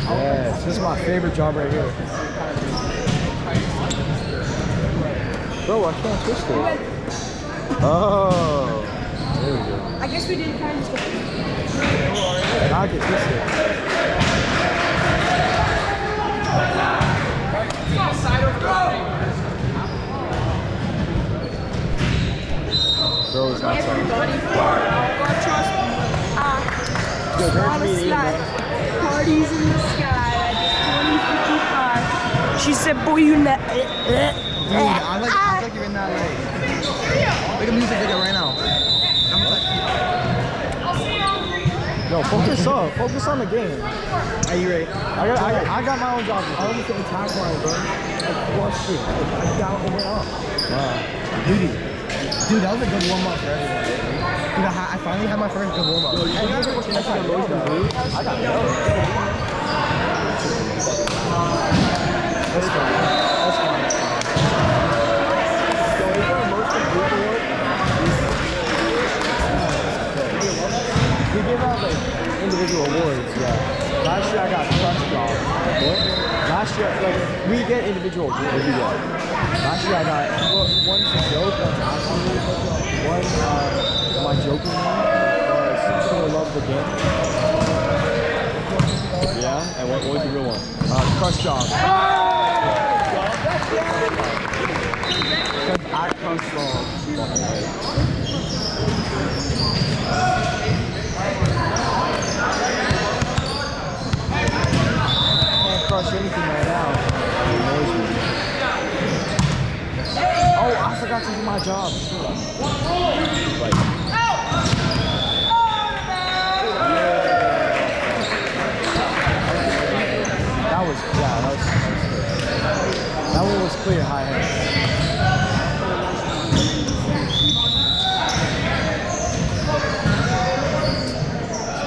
Yes, this is my favorite job right here. Bro, I can't twist it. Oh, there we go. I guess we didn't kind of twist it. Now I can twist it. Bro, it's not sorry. Everybody, trust me. Parties in the sky at 2055. She said, boy, you net. Dude, I like you're in that like a music video right now. I'm like, Yo, focus up. Focus on the game. are you ready? I got my own job. I almost hit the tag line, bro. What shit? I down and went up. Dude, that was a good warm up for everyone. Dude, I finally had my first good warm up. I got no. That's fine. That's fine. So is there a most complete award? We give out like individual awards, yeah. Last year I got Crush Job. What? Last year, like, we get individual awards. What do you get? Last year I got, well, one's a joke, one's actually one, am I joking now? Or someone loves the game. Yeah? And what was the real one? Crush Job. Because I crush Job. Can't crush anything right now. It annoys me. Oh, I forgot to do my job. Right. That was good. That one was clear high hand.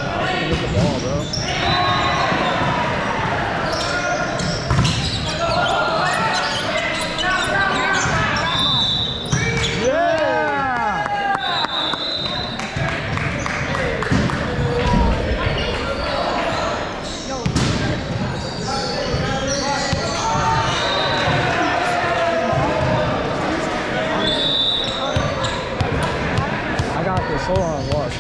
I was gonna hit the ball, bro. Hold on, watch.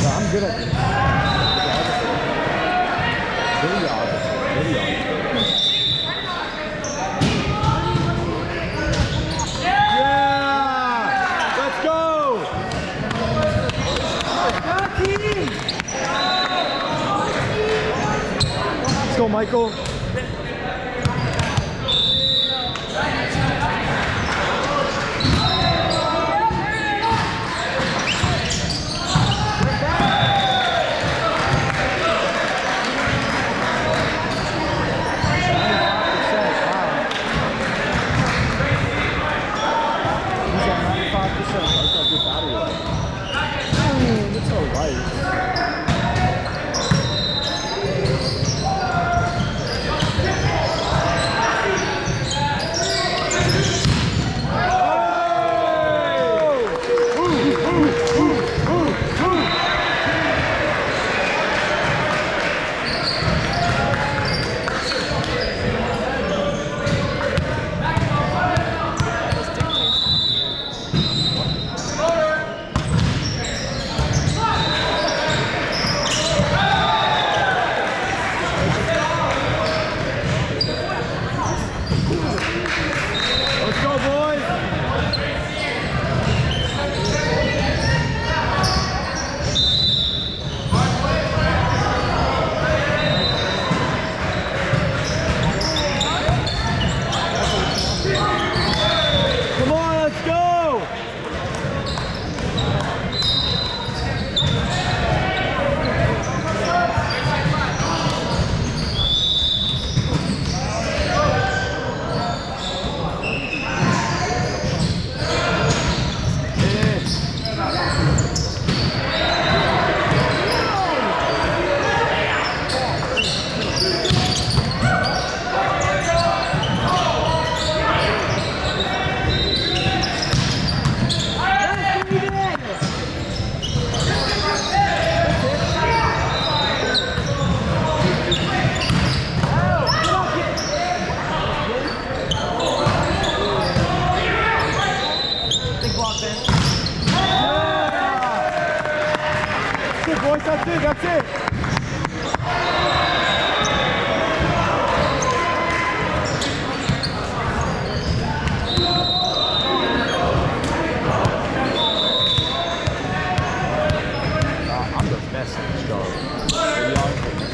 I'm good at this. Really obvious. Really obvious. Yeah! Let's go! Let's go, Michael. boys, that's it, that's it. I'm the best at this job. To be honest with you.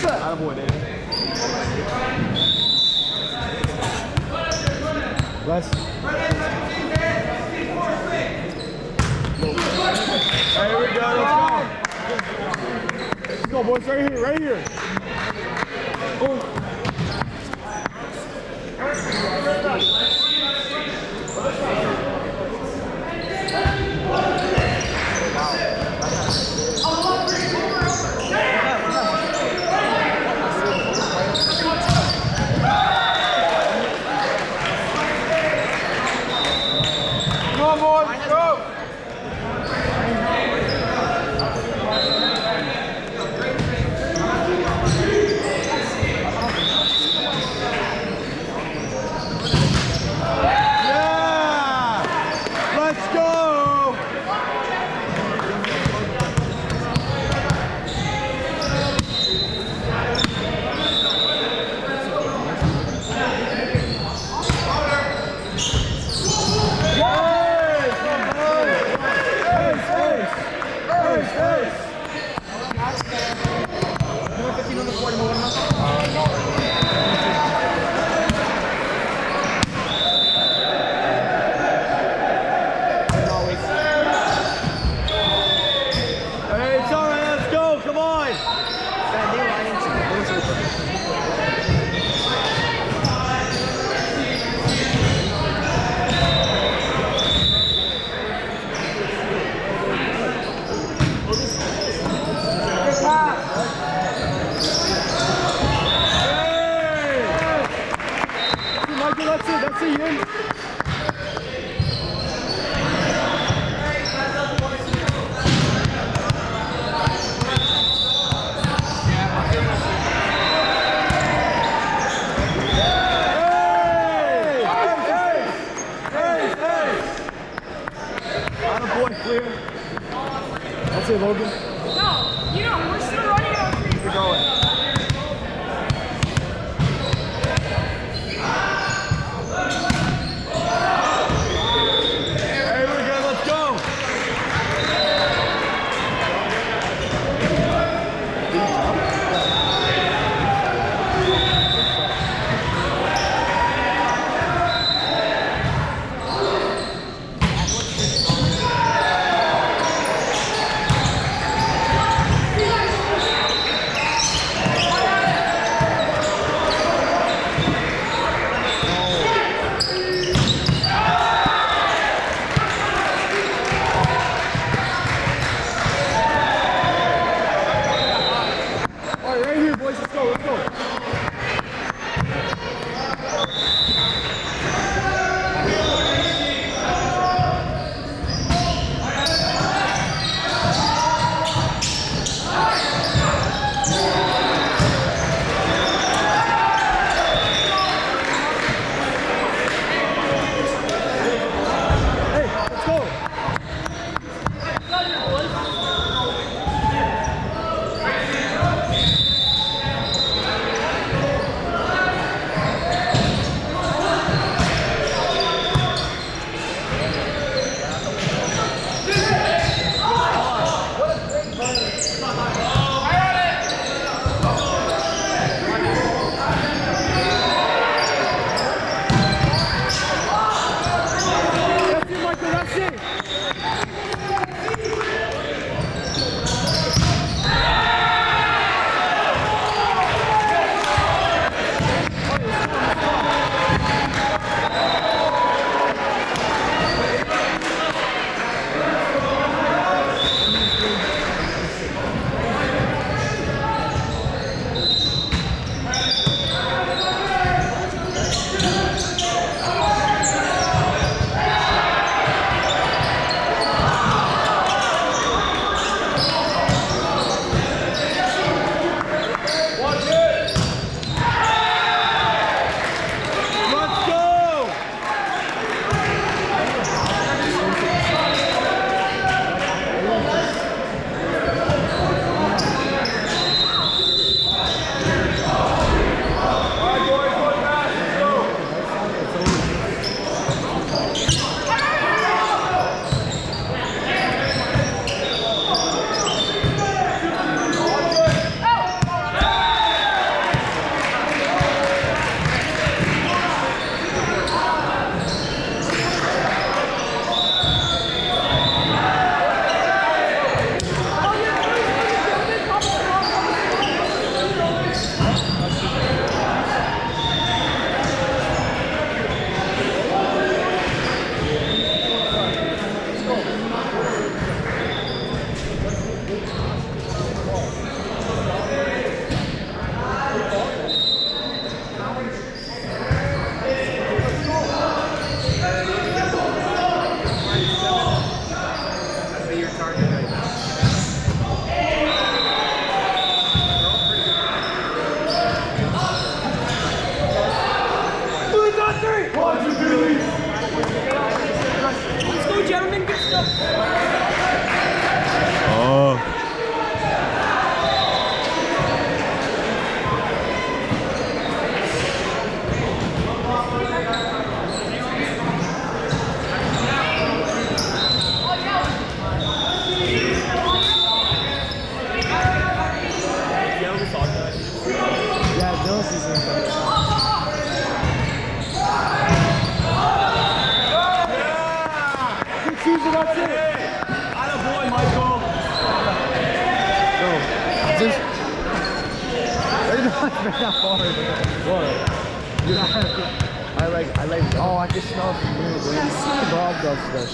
Attaboy, David. Bless. Here we go, let's go. Let's go, boys, right here, right here. Oh. Come on, boys, go! That's it, Ian. Clear. That's it, Logan. No, you know, we're still running on 3. Keep going. Hey, we're good. Let's go. season. Keep choosing, that's it. Attaboy, Michael. Go. Just. They're not that far. What? I like. Oh, I can smell it from here, dude. Bob does that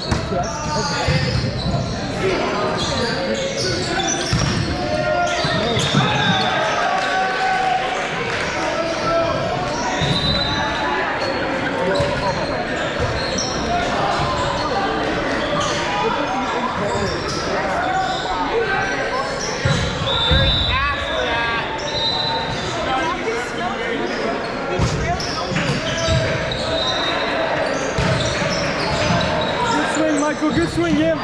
Good swing, Michael. Good swing, him.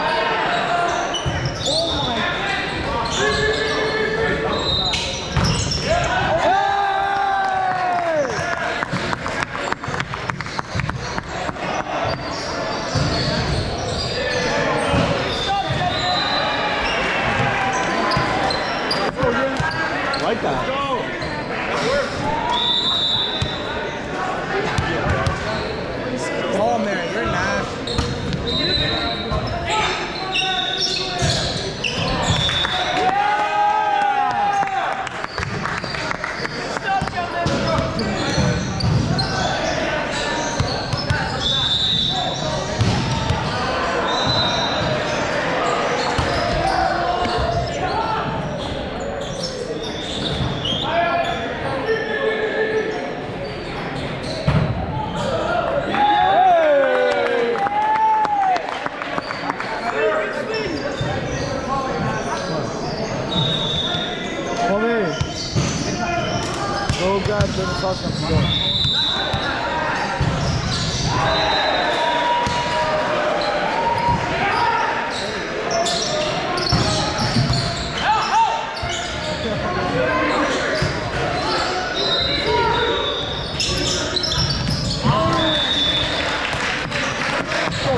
Like that. Oh man, you're nasty. Homie. Go grab the sauce and go.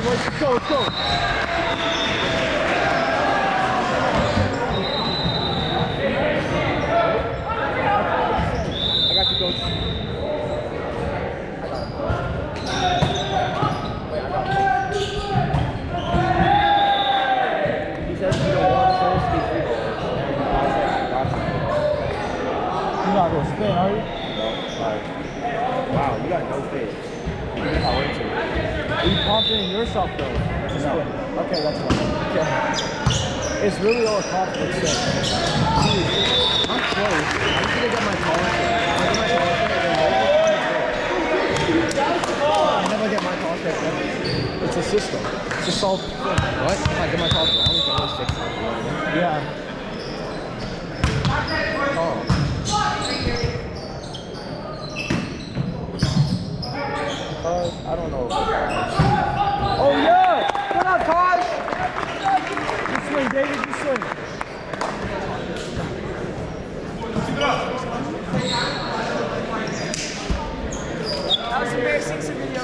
Let's go, let's go. I got you, coach. He says you don't want to be free balls. I said, I got you. You're not going to spin, are you? No. Alright. Wow, you got no faith. You did how into it. Are you confident in yourself, though? To No. spin? Okay, that's fine. Okay. It's really all a confidence thing. I'm close. I just need to get my toss in. I get my toss in and I never get my toss in. It's a system. It's a solved thing. What? If I get my toss wrong, you can always fix it. You know what I mean? Yeah. Oh. I don't know. Oh, yeah! What up, Tosh? Good swing, David. Good swing. That was embarrassing, some video.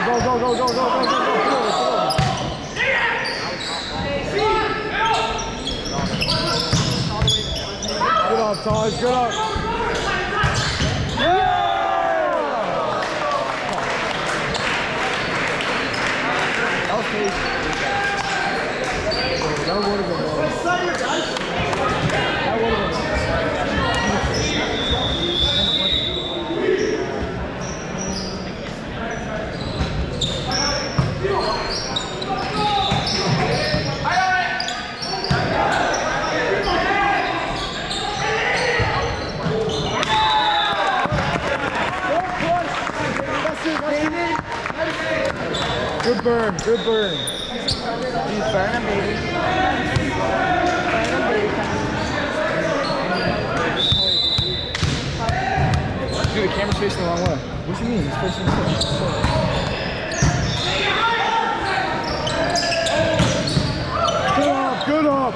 Go, go, go, go, go, go, go, go, go, go. Good up, Taj. Good up. Yeah! That was crazy. That would have been nice. That would have been nice. Good burn, good burn. He's burning, baby. Dude, the camera's facing the wrong way. What you mean? He's facing Good up, good up.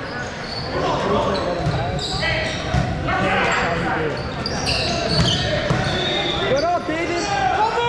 Good up, David. Come on.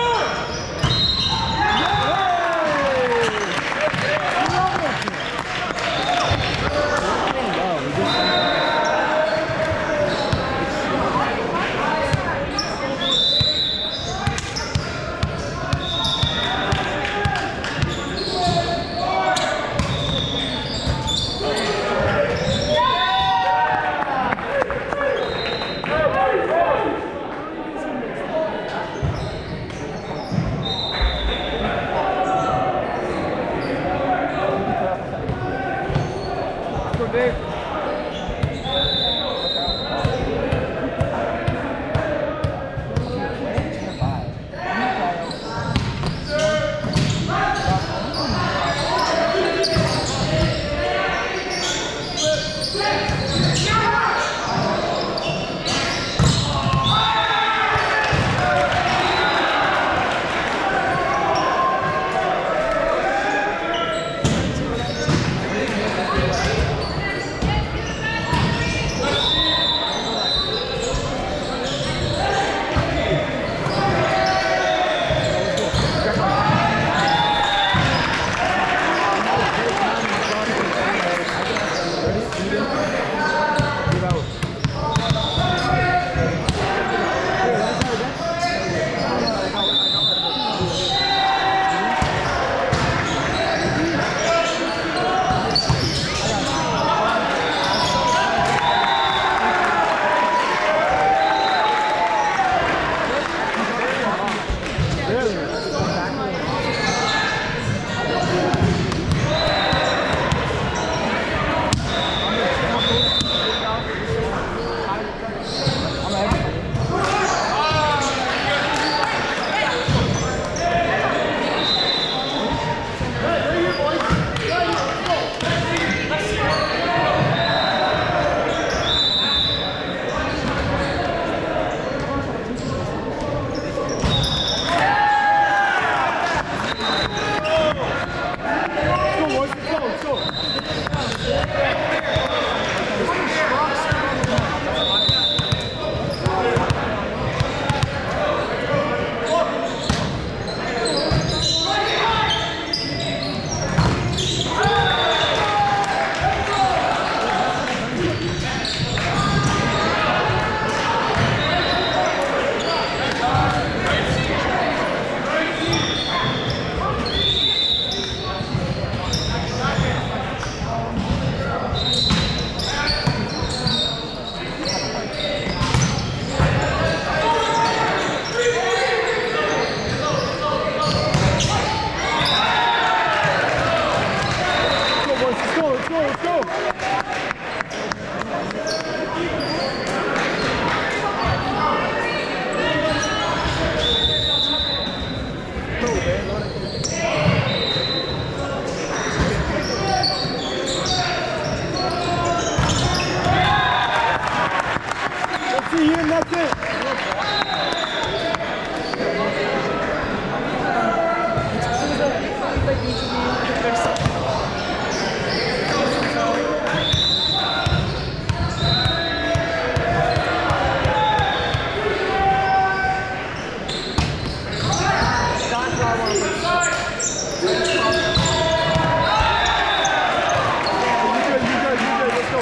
Let's go.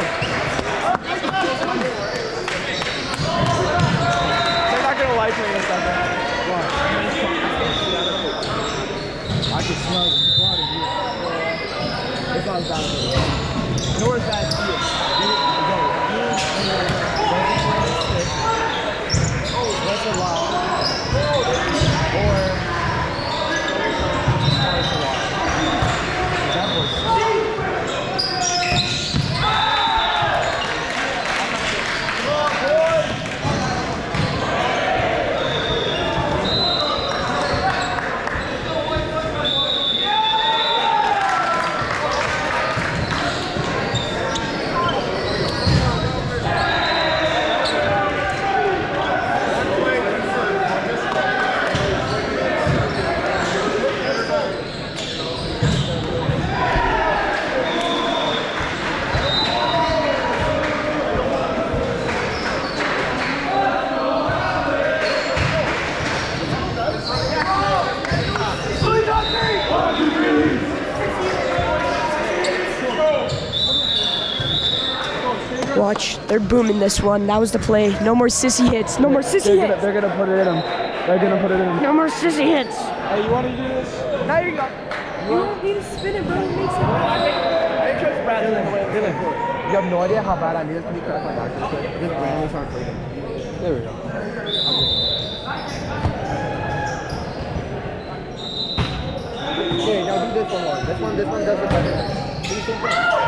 They're not gonna like me in a second. What? I can smell it. You brought it here. It's not bad. Nor is that here. What's allowed? Or what's allowed? That was Watch, they're booming this one. That was the play. No more sissy hits. No more sissy hits. they're gonna put it in them. They're gonna put it in them. No more sissy hits. Hey, you wanna do this? Now you go. You don't need to spin it, bro. It makes it. I trust Brad. Dylan, you have no idea how bad I need this to be correct my doctor's quick. Just randomly start clicking. There we go. Okay, now do this one more. This one does it better. Do the same thing.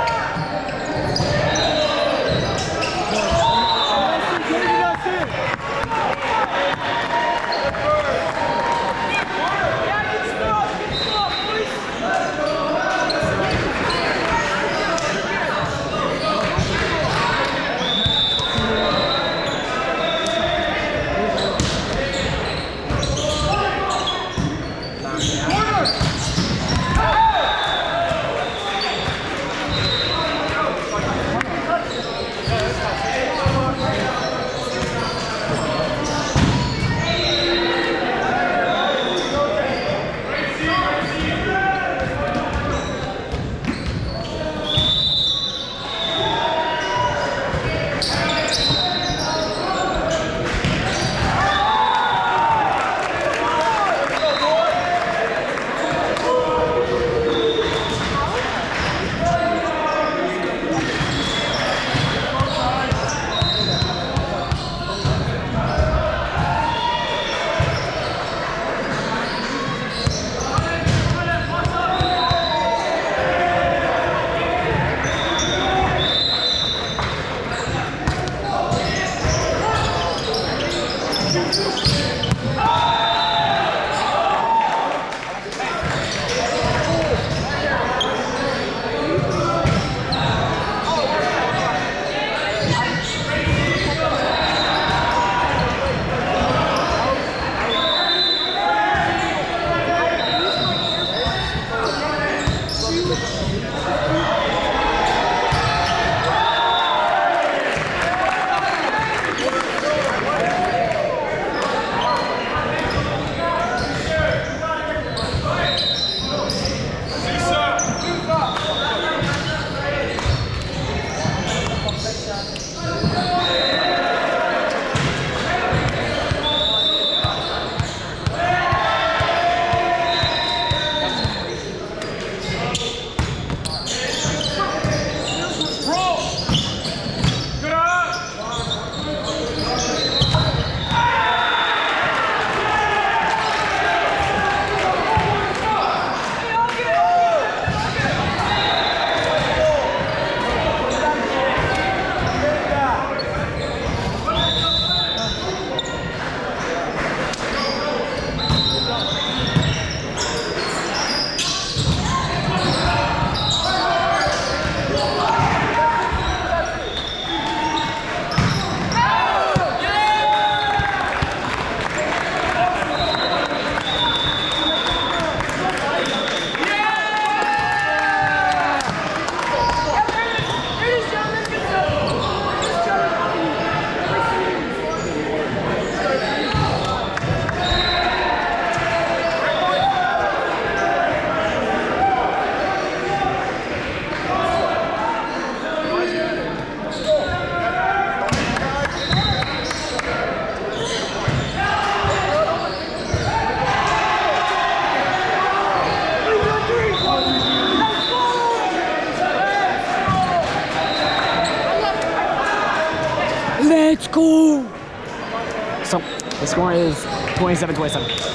score is 27-27.